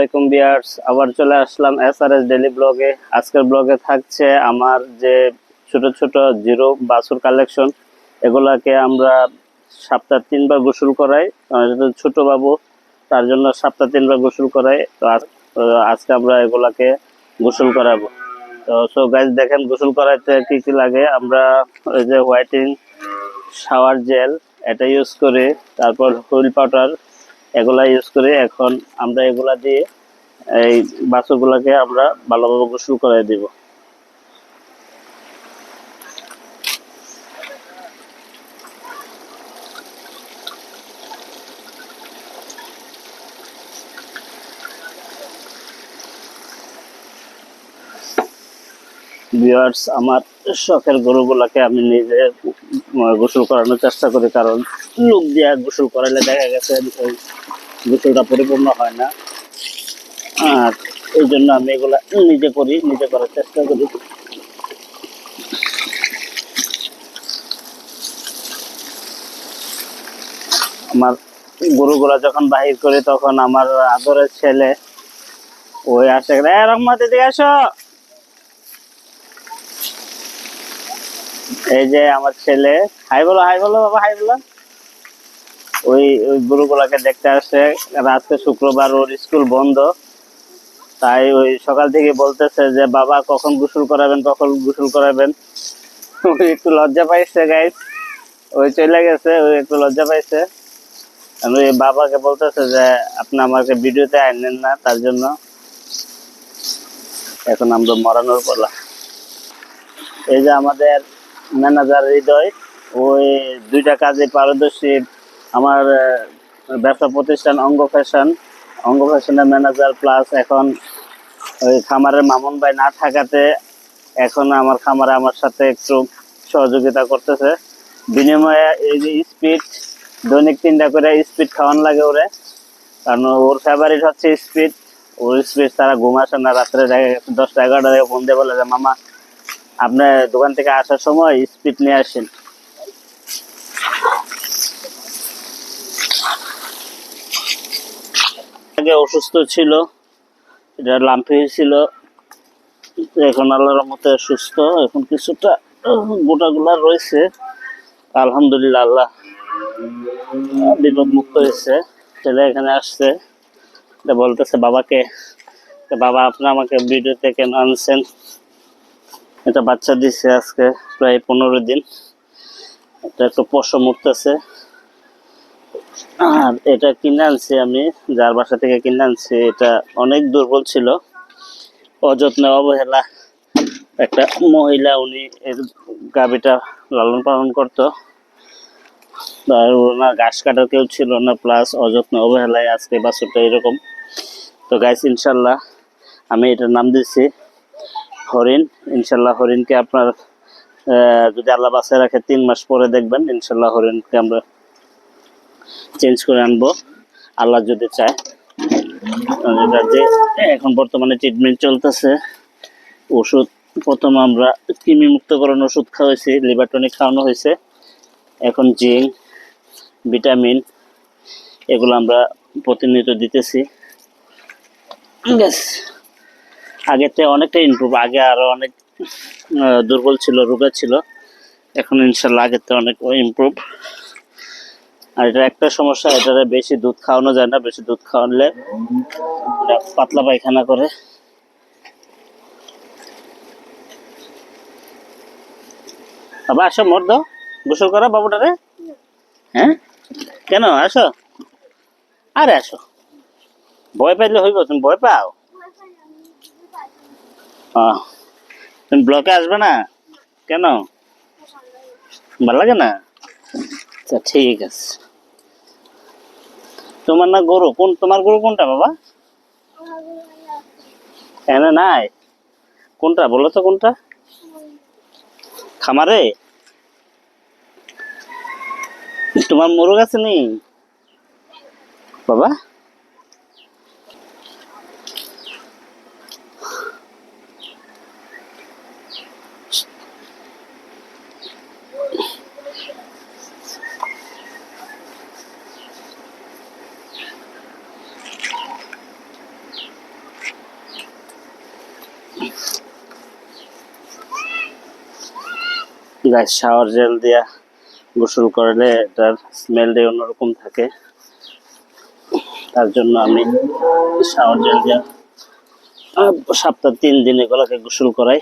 আলাইকুম ভিউয়ার্স, আবার চলে আসলাম এসআরএস ডেইলি ব্লগে। আজকের ব্লগে থাকছে আমার যে ছোট ছোট জিরো বাছুর কালেকশন। এগুলাকে আমরা সপ্তাহে 3 বার গোসল করাই। ছোট বাবু, তার জন্য সপ্তাহে 3 বার গোসল করাই। তো আজকে আমরা এগুলাকে গোসল করাবো। তো সো গাইস, দেখেন গোসল করাইতে কি কি লাগে। আমরা ওই যে হোয়াইটিং শাওয়ার জেল এটা ইউজ করি, তারপর হুইল পাউডার এগুলা ইউজ করি। এখন আমরা এগুলা দিয়ে এই বাছুরগুলোকে আমরা ভালোভাবে গোসল করে দিব। ভিউয়ার্স, আমার শখের গরুগুলাকে আমি নিজে গোসল করানোর চেষ্টা করি, কারণ লোক দিয়ে গোসল করাইলে দেখা গেছে ওই গোসলটা পরিপূর্ণ হয় না। আর এই জন্য আমি এগুলা নিজে করি, নিজে করার চেষ্টা করি। আমার গরুগুলা যখন বাহির করি তখন আমার আদরের ছেলে ওই আসে, রহমত এদিকে আসো। এই যে আমার ছেলে, হাই বলো, হাই বলো বাবা, হাই বলো। ওই ওই গরুগুলাকে দেখতে আসে। আজকে শুক্রবার, ওর স্কুল বন্ধ, তাই ওই সকাল থেকে বলতেছে যে বাবা কখন গোসল করাবেন, কখন গোসল করাবেন। ওই একটু লজ্জা পাইছে গাইস, ওই চলে গেছে, ওই একটু লজ্জা পাইছে। আমি বাবাকে বলতেছে যে আপনি আমাকে ভিডিওতে আনেন না, তার জন্য এখন আমরা মরানোর পালা। এই যে আমাদের ম্যানেজার হৃদয়, ওই 2টা কাজে পারদর্শী। আমার ব্যবসা প্রতিষ্ঠান অঙ্গ ফ্যাশনের ম্যানেজার, প্লাস এখন ওই খামারের মামুন ভাই না থাকাতে এখন আমার খামারে আমার সাথে একটু সহযোগিতা করতেছে। বিনিময়ে এই যে স্পিড, দৈনিক 3টা করে স্পিড খাওয়ানো লাগে ওরে, কারণ ওর ফেভারিট হচ্ছে স্পিড। ওর স্পিড তারা ঘুম আসে না, রাত্রে 10টা 11টা থেকে ফোন দিয়ে বলে যে মামা আপনার দোকান থেকে আসার সময় স্পিড নিয়ে আসেন। আগে অসুস্থ ছিল, এটা লাম্পি হয়েছিল, এখন আল্লাহর মতে সুস্থ। এখন কিছুটা গোটাগুলা রয়েছে, আলহামদুলিল্লাহ। আল্লাহ বিপদ মুক্ত হয়েছে। ছেলে এখানে আসছে, বলতেছে বাবাকে, বাবা আপনি আমাকে ভিডিওতে কেন আনছেন। এটা বাচ্চা দিচ্ছে আজকে প্রায় 15 দিন। এটা একটু পশম উঠতেছে। আর এটা কিনে আনছি আমি, যার বাসা থেকে কিনে আনছি। এটা অনেক দুর্বল ছিল, অযত্নে অবহেলা একটা মহিলা, উনি এর গাভীটা লালন পালন করতো। আর ওনার ঘাস কাটার কেউ ছিল না, প্লাস অযত্ন অবহেলায় আজকে বাছুরটা এরকম। তো গাইস, ইনশাল্লাহ আমি এটার নাম দিচ্ছি হরিণ। ইনশাল্লাহ হরিণকে আপনার যদি আল্লাহ বাঁচায় রাখে 3 মাস পরে দেখবেন ইনশাল্লাহ হরিণকে আমরা চেঞ্জ করে আনবো, আল্লাহ যদি চায়। এটা যে এখন বর্তমানে ট্রিটমেন্ট চলতেছে, ওষুধ প্রথম আমরা কৃমি মুক্তকরণ ওষুধ খাওয়াইছি, লিভার টনিক খাওয়ানো হয়েছে। এখন জিঙ্ক, ভিটামিন এগুলো আমরা প্রতিনিয়ত দিতেছি। আগের থেকে অনেকটা ইমপ্রুভ, আগে আরো অনেক দুর্বল ছিল, রোগা ছিল, এখন ইনশাল্লাহ আগের থেকে অনেক ইমপ্রুভ। আর এটা একটা সমস্যা, এটারে বেশি দুধ খাওয়ানো যায় না, বেশি দুধ খাওয়ালে পাতলা পায়খানা করে। বাবা আসো, মর দাও, গোসল করা বাবুটারে। হ্যাঁ কেন, আসো, আরে আসো। ভয় পাইলে হইব, তুমি ভয় পাও? তুমি ব্লকে আসবে না কেন, ভালো লাগে না? আচ্ছা ঠিক আছে। তোমার না গরু কোন, তোমার গরু কোনটা বাবা? এনে নাই, কোনটা বলো তো, কোনটা? খামারে তোমার মোরগ আছে নি বাবা? গায়ে শাওয়ার জেল দিয়া গোসল করলে এটার স্মেলটাই অন্যরকম থাকে, তার জন্য আমি শাওয়ার জেল দিয়া সপ্তাহে 3 দিন এগুলোকে গোসল করাই।